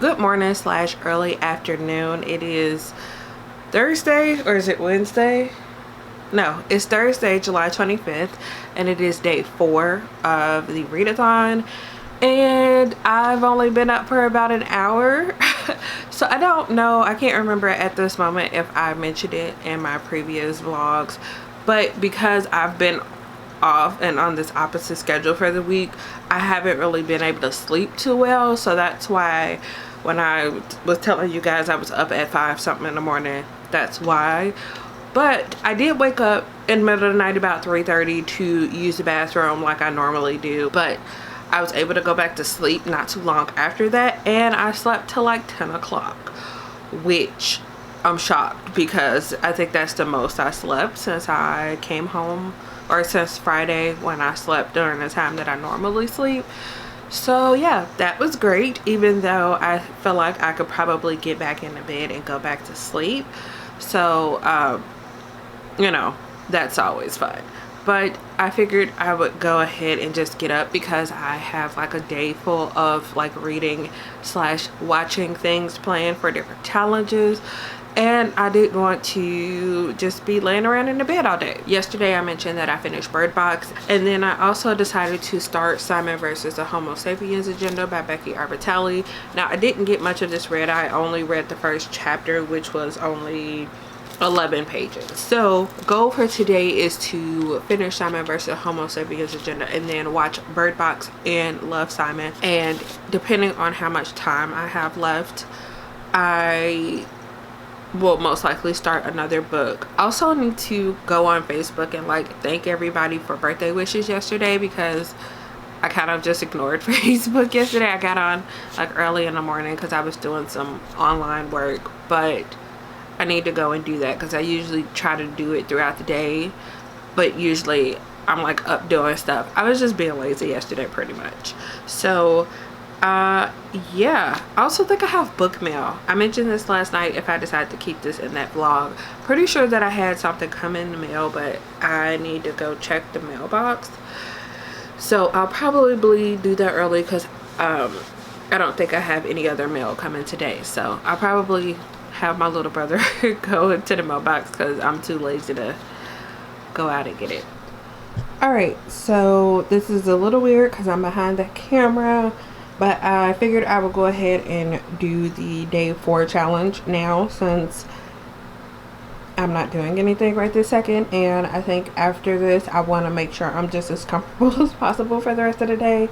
Good morning slash early afternoon. It is Thursday, or is it Wednesday? No, it's Thursday, July 25th, and it is day 4 of the readathon, and I've only been up for about an hour. So I don't know, I can't remember at this moment if I mentioned it in my previous vlogs, but because I've been off and on this opposite schedule for the week, I haven't really been able to sleep too well. So that's why when I was telling you guys I was up at 5 something in the morning, that's why. But I did wake up in the middle of the night about 3:30 to use the bathroom like I normally do, but I was able to go back to sleep not too long after that, and I slept till like 10 o'clock, which I'm shocked because I think that's the most I slept since I came home, or since Friday when I slept during the time that I normally sleep. So yeah, that was great, even though I feel like I could probably get back into bed and go back to sleep. So you know, that's always fun. But I figured I would go ahead and just get up because I have like a day full of like reading slash watching things planned for different challenges, and I didn't want to just be laying around in the bed all day. Yesterday I mentioned that I finished Bird Box, and then I also decided to start Simon versus the Homo Sapiens Agenda by Becky Arbitelli. Now I didn't get much of this read. I only read the first chapter, which was only 11 pages. So goal for today is to finish Simon versus Homo Sapiens Agenda and then watch Bird Box and Love, Simon. And depending on how much time I have left, I will most likely start another book. I also need to go on Facebook and like thank everybody for birthday wishes yesterday, because I kind of just ignored Facebook yesterday. I got on like early in the morning because I was doing some online work, but I need to go and do that because I usually try to do it throughout the day, but usually I'm like up doing stuff. I was just being lazy yesterday pretty much. So yeah, I also think I have book mail. I mentioned this last night if I decide to keep this in that vlog. Pretty sure that I had something come in the mail, but I need to go check the mailbox. So I'll probably do that early because I don't think I have any other mail coming today. So I'll probably have my little brother go into the mailbox because I'm too lazy to go out and get it. Alright, so this is a little weird because I'm behind the camera, but I figured I would go ahead and do the day 4 challenge now since I'm not doing anything right this second, and I think after this I want to make sure I'm just as comfortable as possible for the rest of the day.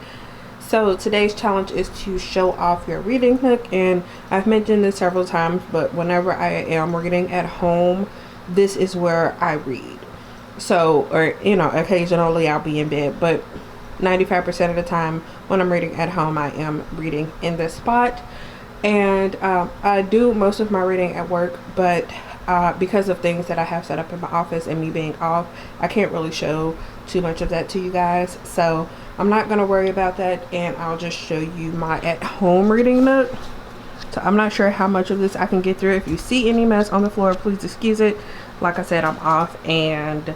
So today's challenge is to show off your reading nook, and I've mentioned this several times, but whenever I am reading at home, this is where I read. So, or you know, occasionally I'll be in bed, but 95% of the time when I'm reading at home, I am reading in this spot. And I do most of my reading at work, but because of things that I have set up in my office and me being off, I can't really show too much of that to you guys. So I'm not going to worry about that, and I'll just show you my at-home reading nook. So I'm not sure how much of this I can get through. If you see any mess on the floor, please excuse it. Like I said, I'm off, and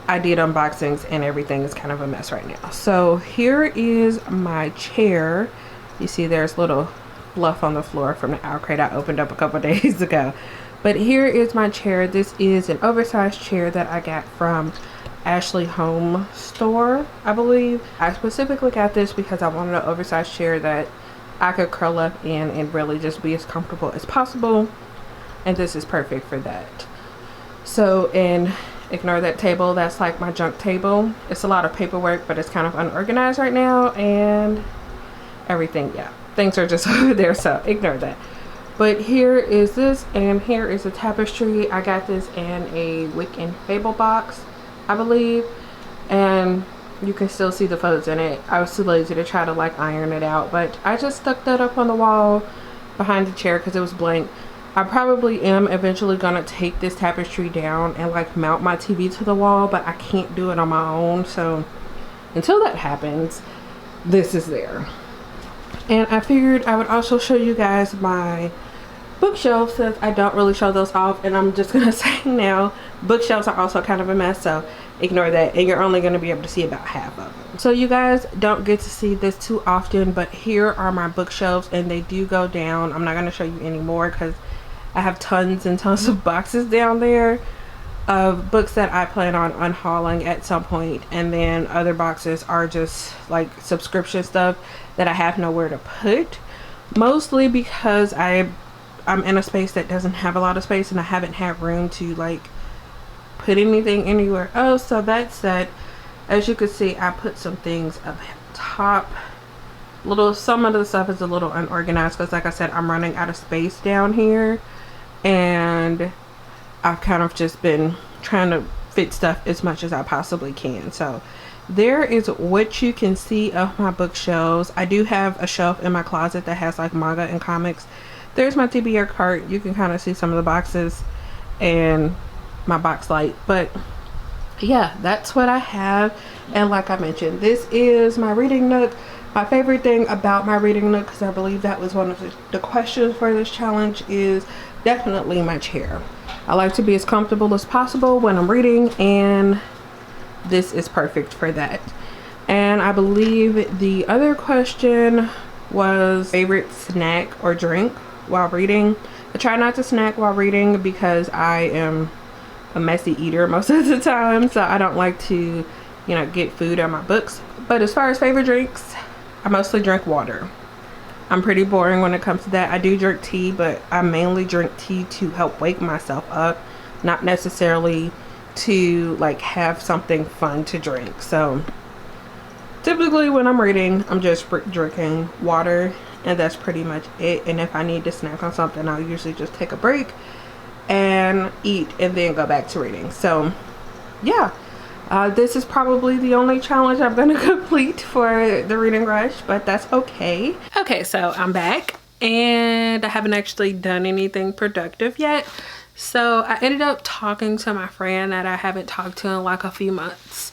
I did unboxings, and everything is kind of a mess right now. So here is my chair. You see there's little fluff on the floor from the owl crate I opened up a couple days ago. But here is my chair. This is an oversized chair that I got from Ashley Home Store, I believe. I specifically got this because I wanted an oversized chair that I could curl up in and really just be as comfortable as possible, and this is perfect for that. So, and ignore that table, that's like my junk table. It's a lot of paperwork, but it's kind of unorganized right now, and everything, yeah, things are just over there, so ignore that. But here is this, and here is a tapestry. I got this in a Wick and Fable box, I believe, and you can still see the photos in it. I was too lazy to try to like iron it out, but I just stuck that up on the wall behind the chair because it was blank. I probably am eventually gonna take this tapestry down and like mount my TV to the wall, but I can't do it on my own. So until that happens, this is there. And I figured I would also show you guys my bookshelf, since I don't really show those off, and I'm just gonna say now, bookshelves are also kind of a mess. So ignore that, and you're only going to be able to see about half of them. So you guys don't get to see this too often, but here are my bookshelves, and they do go down. I'm not going to show you anymore because I have tons and tons of boxes down there of books that I plan on unhauling at some point, and then other boxes are just like subscription stuff that I have nowhere to put, mostly because I'm in a space that doesn't have a lot of space, and I haven't had room to like put anything anywhere else. So that's that. As you can see, I put some things up top. Some of the stuff is a little unorganized because, like I said, I'm running out of space down here, and I've kind of just been trying to fit stuff as much as I possibly can. So there is what you can see of my bookshelves. I do have a shelf in my closet that has like manga and comics. There's my TBR cart. You can kind of see some of the boxes and my box light, but yeah, that's what I have. And like I mentioned, this is my reading nook. My favorite thing about my reading nook, because I believe that was one of the questions for this challenge, is definitely my chair. I like to be as comfortable as possible when I'm reading, and this is perfect for that. And I believe the other question was favorite snack or drink while reading. I try not to snack while reading because I am a messy eater most of the time, so I don't like to, you know, get food on my books. But as far as favorite drinks, I mostly drink water. I'm pretty boring when it comes to that. I do drink tea, but I mainly drink tea to help wake myself up, not necessarily to like have something fun to drink. So typically when I'm reading, I'm just drinking water, and that's pretty much it. And if I need to snack on something, I'll usually just take a break and eat and then go back to reading. So yeah, this is probably the only challenge I'm going to complete for the reading rush, but that's okay. Okay, so I'm back, and I haven't actually done anything productive yet. So I ended up talking to my friend that I haven't talked to in like a few months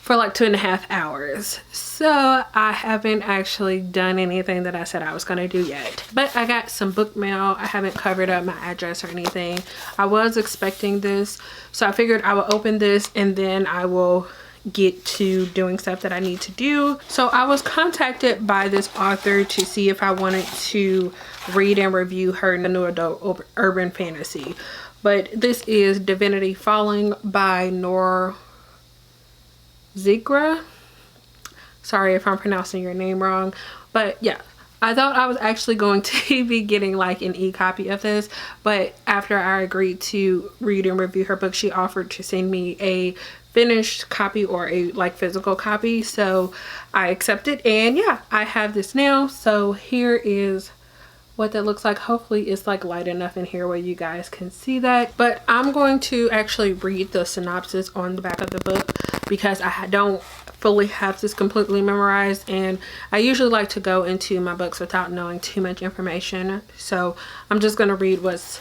for like 2.5 hours. So I haven't actually done anything that I said I was gonna do yet, but I got some book mail. I haven't covered up my address or anything. I was expecting this, so I figured I would open this and then I will get to doing stuff that I need to do. So I was contacted by this author to see if I wanted to read and review her new adult urban fantasy. But this is Divinity Falling by Nora Zigra. Sorry if I'm pronouncing your name wrong, but yeah, I thought I was actually going to be getting like an e-copy of this, but after I agreed to read and review her book, she offered to send me a finished copy or a like physical copy. So I accepted, and yeah, I have this now. So here is what that looks like. Hopefully it's like light enough in here where you guys can see that, but I'm going to actually read the synopsis on the back of the book because I don't fully have this completely memorized, and I usually like to go into my books without knowing too much information. So I'm just going to read what's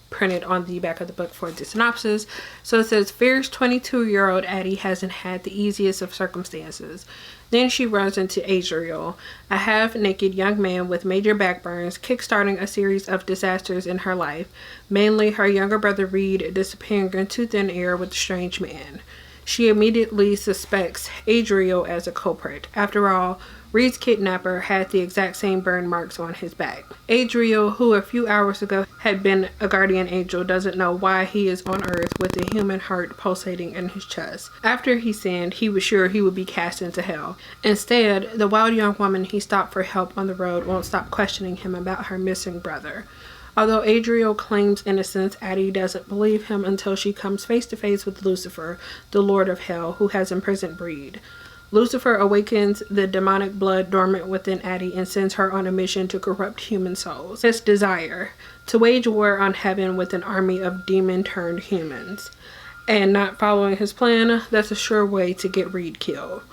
printed on the back of the book for the synopsis. So it says, fierce 22-year-old Addie hasn't had the easiest of circumstances. Then she runs into Adriel, a half-naked young man with major back burns, kickstarting a series of disasters in her life, mainly her younger brother Reed disappearing into thin air with a strange man. She immediately suspects Adriel as a culprit. After all, Reed's kidnapper had the exact same burn marks on his back. Adriel, who a few hours ago had been a guardian angel, doesn't know why he is on Earth with a human heart pulsating in his chest. After he sinned, he was sure he would be cast into hell. Instead, the wild young woman he stopped for help on the road won't stop questioning him about her missing brother. Although Adriel claims innocence, Addie doesn't believe him until she comes face to face with Lucifer, the Lord of Hell, who has imprisoned Reed. Lucifer awakens the demonic blood dormant within Addie and sends her on a mission to corrupt human souls. His desire, to wage war on heaven with an army of demon-turned humans. And not following his plan, that's a sure way to get Reed killed.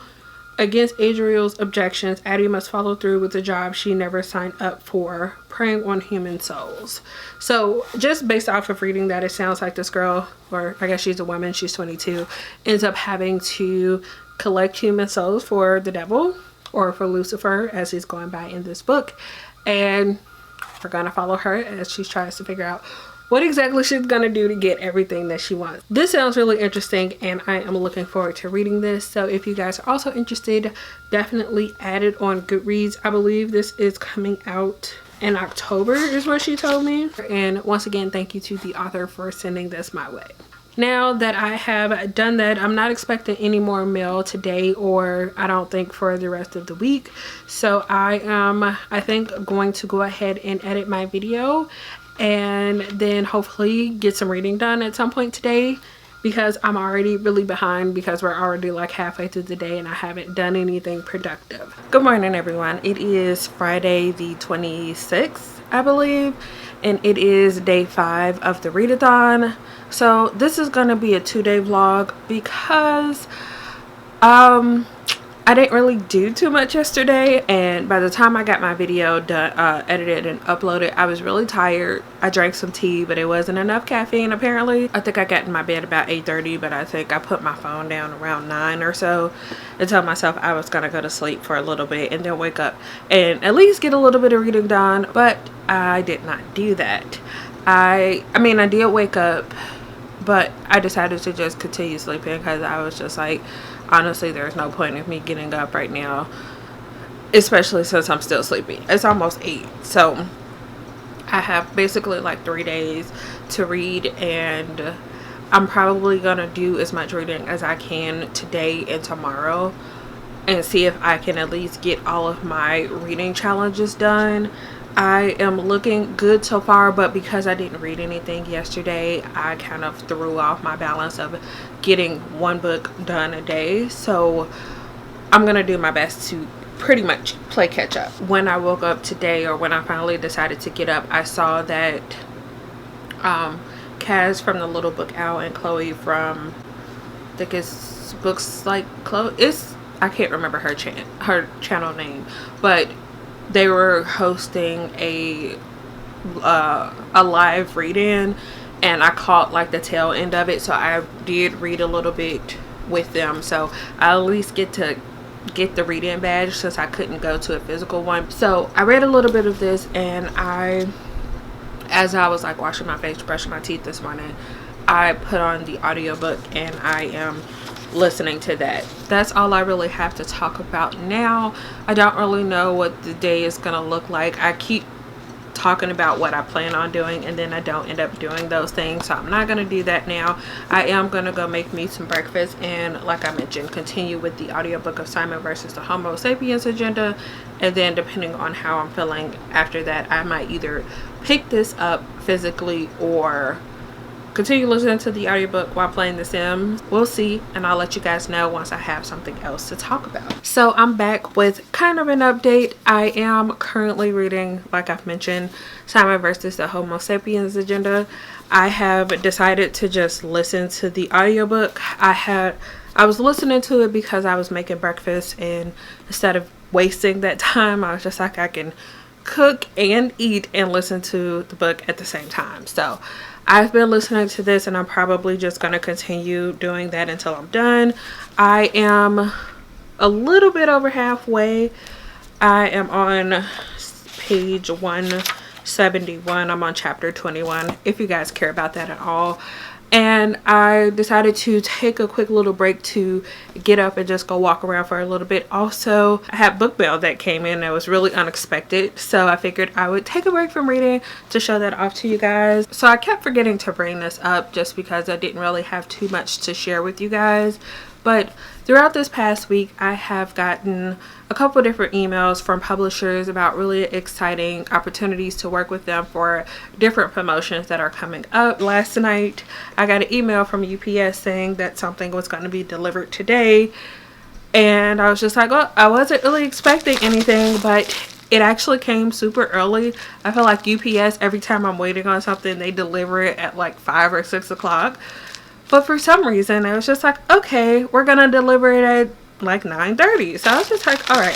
Against Adriel's objections, Addie must follow through with the job she never signed up for, preying on human souls. So just based off of reading that, it sounds like this girl, or I guess she's a woman, she's 22, ends up having to collect human souls for the devil, or for Lucifer as he's going by in this book. And we're gonna follow her as she tries to figure out what exactly she's gonna do to get everything that she wants. This sounds really interesting and I am looking forward to reading this. So if you guys are also interested, definitely add it on Goodreads. I believe this is coming out in October is what she told me. And once again, thank you to the author for sending this my way. Now that I have done that, I'm not expecting any more mail today, or I don't think for the rest of the week. So I am, I think, going to go ahead and edit my video and then hopefully get some reading done at some point today, because I'm already really behind because we're already like halfway through the day and I haven't done anything productive. Good morning, everyone. It is Friday the 26th, I believe, and it is day 5 of the readathon. So this is gonna be a 2-day vlog because I didn't really do too much yesterday, and by the time I got my video done, edited and uploaded, I was really tired. I drank some tea, but it wasn't enough caffeine apparently. I think I got in my bed about 8:30, but I think I put my phone down around 9 or so and told myself I was gonna go to sleep for a little bit and then wake up and at least get a little bit of reading done, but I did not do that. I mean, I did wake up, but I decided to just continue sleeping because I was just like, honestly, there's no point in me getting up right now, especially since I'm still sleeping. It's almost 8, so I have basically like 3 days to read, and I'm probably gonna do as much reading as I can today and tomorrow and see if I can at least get all of my reading challenges done. I am looking good so far, but because I didn't read anything yesterday, I kind of threw off my balance of getting one book done a day. So I'm gonna do my best to pretty much play catch up. When I woke up today, or when I finally decided to get up, I saw that Kaz from the Little Book Owl and Chloe from, I think it's Books Like Chloe, I can't remember her channel name, but they were hosting a live read-in, and I caught like the tail end of it, so I did read a little bit with them. So I at least get to get the read-in badge since I couldn't go to a physical one. So I read a little bit of this, and as I was like washing my face, brushing my teeth this morning, I put on the audiobook and I am listening to that. That's all I really have to talk about now. I don't really know what the day is gonna look like. I keep talking about what I plan on doing and then I don't end up doing those things, so I'm not gonna do that now. I am gonna go make me some breakfast and, like I mentioned, continue with the audiobook of Simon versus the Homo Sapiens agenda, and then depending on how I'm feeling after that, I might either pick this up physically or continue listening to the audiobook while playing The Sims. We'll see, and I'll let you guys know once I have something else to talk about. So I'm back with kind of an update. I am currently reading, like I've mentioned, Simon versus the Homo Sapiens agenda. I have decided to just listen to the audiobook. I was listening to it because I was making breakfast, and instead of wasting that time, I was just like, I can cook and eat and listen to the book at the same time. So I've been listening to this, and I'm probably just going to continue doing that until I'm done. I am a little bit over halfway. I am on page 171. I'm on chapter 21, if you guys care about that at all. And I decided to take a quick little break to get up and just go walk around for a little bit. Also, I had book mail that came in that was really unexpected, so I figured I would take a break from reading to show that off to you guys. So I kept forgetting to bring this up just because I didn't really have too much to share with you guys. But throughout this past week, I have gotten a couple different emails from publishers about really exciting opportunities to work with them for different promotions that are coming up. Last night, I got an email from UPS saying that something was going to be delivered today. And I was just like, well, I wasn't really expecting anything, but it actually came super early. I feel like UPS, every time I'm waiting on something, they deliver it at like 5 or 6 o'clock. But for some reason, I was just like, okay, we're going to deliver it at like 9:30. So I was just like, all right.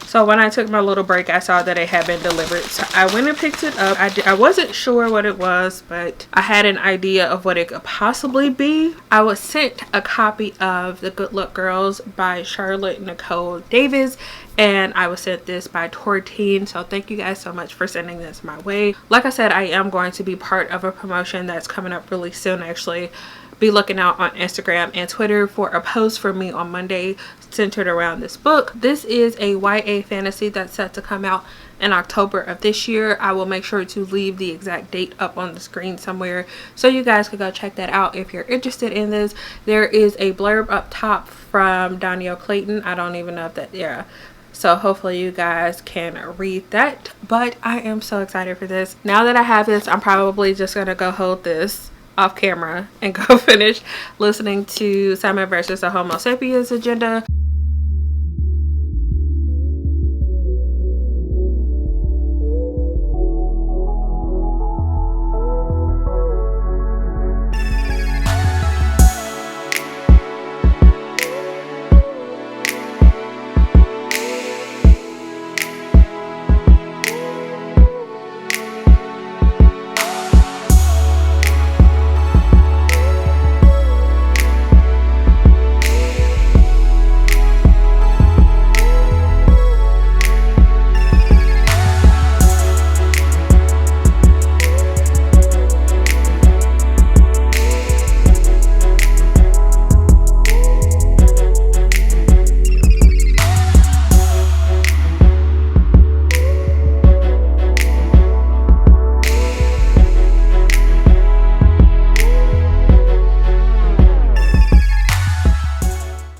So when I took my little break, I saw that it had been delivered. So I went and picked it up. I wasn't sure what it was, but I had an idea of what it could possibly be. I was sent a copy of The Good Luck Girls by Charlotte Nicole Davis, and I was sent this by Tortine. So thank you guys so much for sending this my way. Like I said, I am going to be part of a promotion that's coming up really soon. Actually, be looking out on Instagram and Twitter for a post for me on Monday centered around this book. This is a YA fantasy that's set to come out in October of this year. I will make sure to leave the exact date up on the screen somewhere so you guys can go check that out if you're interested in this. There is a blurb up top from Danielle Clayton. I don't even know if that, yeah. So hopefully you guys can read that. But I am so excited for this. Now that I have this, I'm probably just gonna go hold this off camera and go finish listening to Simon versus the Homo Sapiens Agenda.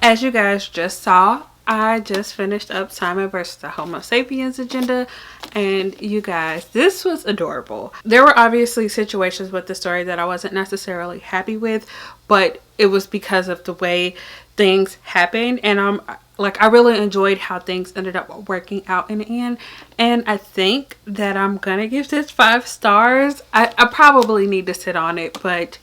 As you guys just saw, I just finished up Simon versus the Homo Sapiens Agenda, and you guys, this was adorable. There were obviously situations with the story that I wasn't necessarily happy with, but it was because of the way things happened, and I really enjoyed how things ended up working out in the end, and I think that I'm gonna give this 5 stars. I probably need to sit on it, but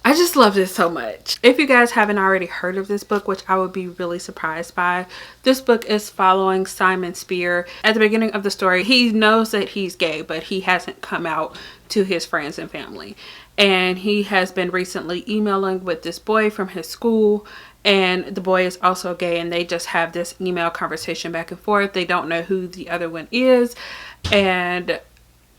I just love this so much. If you guys haven't already heard of this book, which I would be really surprised by, this book is following Simon Spear. At the beginning of the story, he knows that he's gay, but he hasn't come out to his friends and family. And he has been recently emailing with this boy from his school, and the boy is also gay, and they just have this email conversation back and forth. They don't know who the other one is, and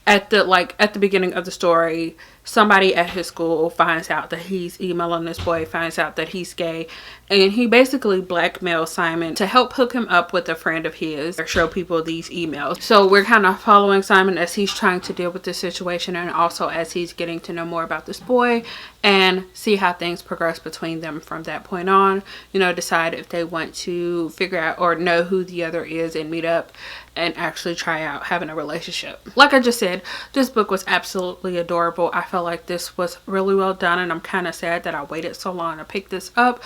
at the beginning of the story, somebody at his school finds out that he's emailing this boy, finds out that he's gay, and he basically blackmails Simon to help hook him up with a friend of his or show people these emails. So we're kind of following Simon as he's trying to deal with this situation, and also as he's getting to know more about this boy and see how things progress between them from that point on. You know, decide if they want to figure out or know who the other is and meet up and actually try out having a relationship. Like I just said, this book was absolutely adorable. I felt like this was really well done, and I'm kind of sad that I waited so long to pick this up,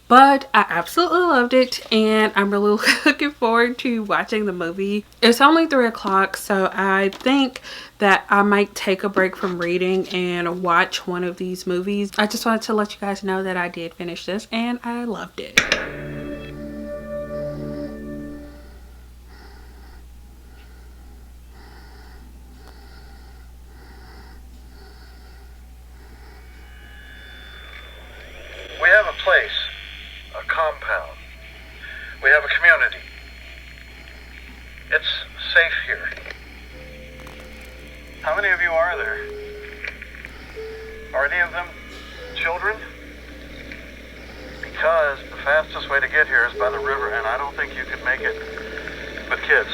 but I absolutely loved it, and I'm really looking forward to watching the movie. It's only 3 o'clock, so I think that I might take a break from reading and watch one of these movies. I just wanted to let you guys know that I did finish this and I loved it. We have a place, a compound. We have a community. It's safe here. How many of you are there? Are any of them children? Because the fastest way to get here is by the river, and I don't think you could make it with kids.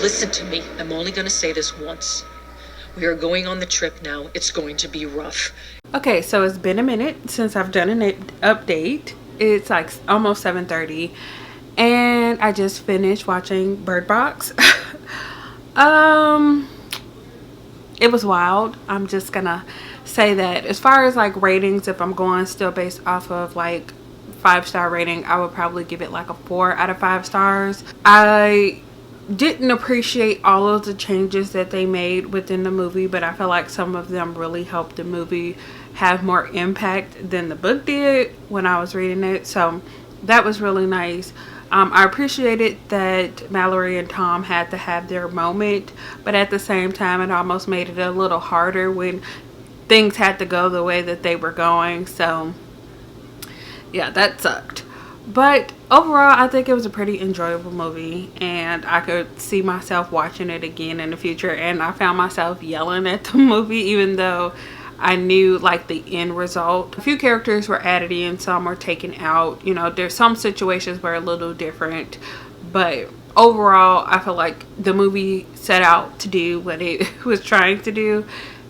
Listen to me. I'm only going to say this once. We are going on the trip now. It's going to be rough. Okay, so it's been a minute since I've done an update. It's like almost 7:30, and I just finished watching Bird Box. It was wild. I'm just gonna say that. As far as like ratings, if I'm going still based off of like 5-star rating, I would probably give it like a 4 out of 5 stars. I didn't appreciate all of the changes that they made within the movie, but I feel like some of them really helped the movie have more impact than the book did when I was reading it. So that was really nice. I appreciated that Mallory and Tom had to have their moment, but at the same time it almost made it a little harder when things had to go the way that they were going. So yeah, that sucked. But overall, I think it was a pretty enjoyable movie, and I could see myself watching it again in the future. And I found myself yelling at the movie, even though I knew like the end result. A few characters were added in, some were taken out. You know, there's some situations were a little different, but overall, I feel like the movie set out to do what it was trying to do.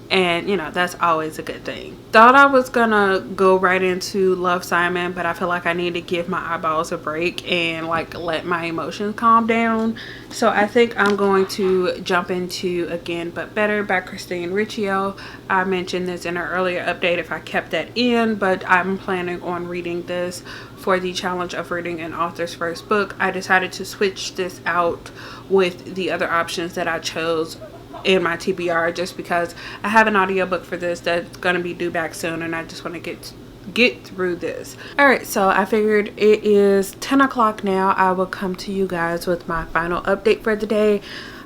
And you know, that's always a good thing. Thought I was gonna go right into Love, Simon, but I feel like I need to give my eyeballs a break and like let my emotions calm down. So I think I'm going to jump into Again But Better by Christine Riccio. I mentioned this in an earlier update if I kept that in, but I'm planning on reading this for the challenge of reading an author's first book. I decided to switch this out with the other options that I chose in my TBR, just because I have an audiobook for this that's gonna be due back soon, and I just want to get through this. All right, so I figured it is 10 o'clock now. I will come to you guys with my final update for the day.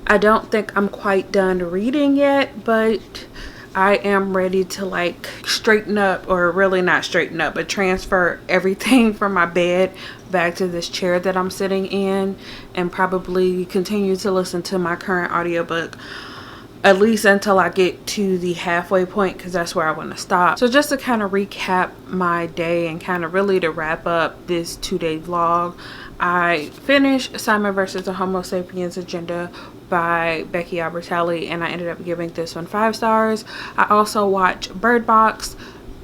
I don't think I'm quite done reading yet, but I am ready to like straighten up, or really not straighten up, but transfer everything from my bed back to this chair that I'm sitting in, and probably continue to listen to my current audiobook at least until I get to the halfway point, because that's where I want to stop. So just to kind of recap my day and kind of really to wrap up this 2-day vlog, I finished Simon versus the Homo Sapiens Agenda by Becky Albertalli, and I ended up giving this one 5 stars. I also watched Bird Box,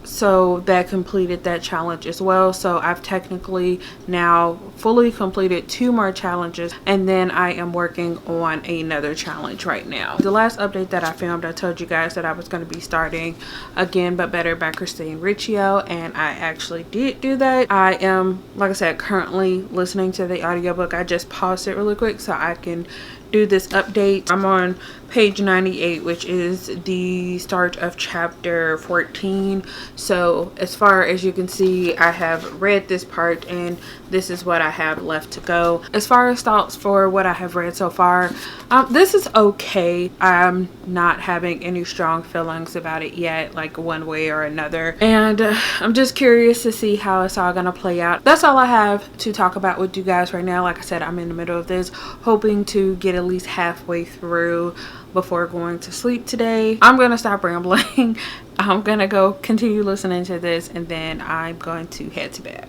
so that completed that challenge as well. So I've technically now fully completed 2 more challenges, and then I am working on another challenge right now. The last update that I filmed, I told you guys that I was going to be starting Again But Better by Christine Riccio, and I actually did do that. I am, like I said, currently listening to the audiobook. I just paused it really quick so I can do this update. I'm on page 98, which is the start of chapter 14. So as far as you can see, I have read this part, and this is what I have left to go. As far as thoughts for what I have read so far, this is okay. I'm not having any strong feelings about it yet, like one way or another, and I'm just curious to see how it's all gonna play out. That's all I have to talk about with you guys right now. Like I said, I'm in the middle of this, hoping to get at least halfway through before going to sleep today. I'm gonna stop rambling. I'm gonna go continue listening to this, and then I'm going to head to bed.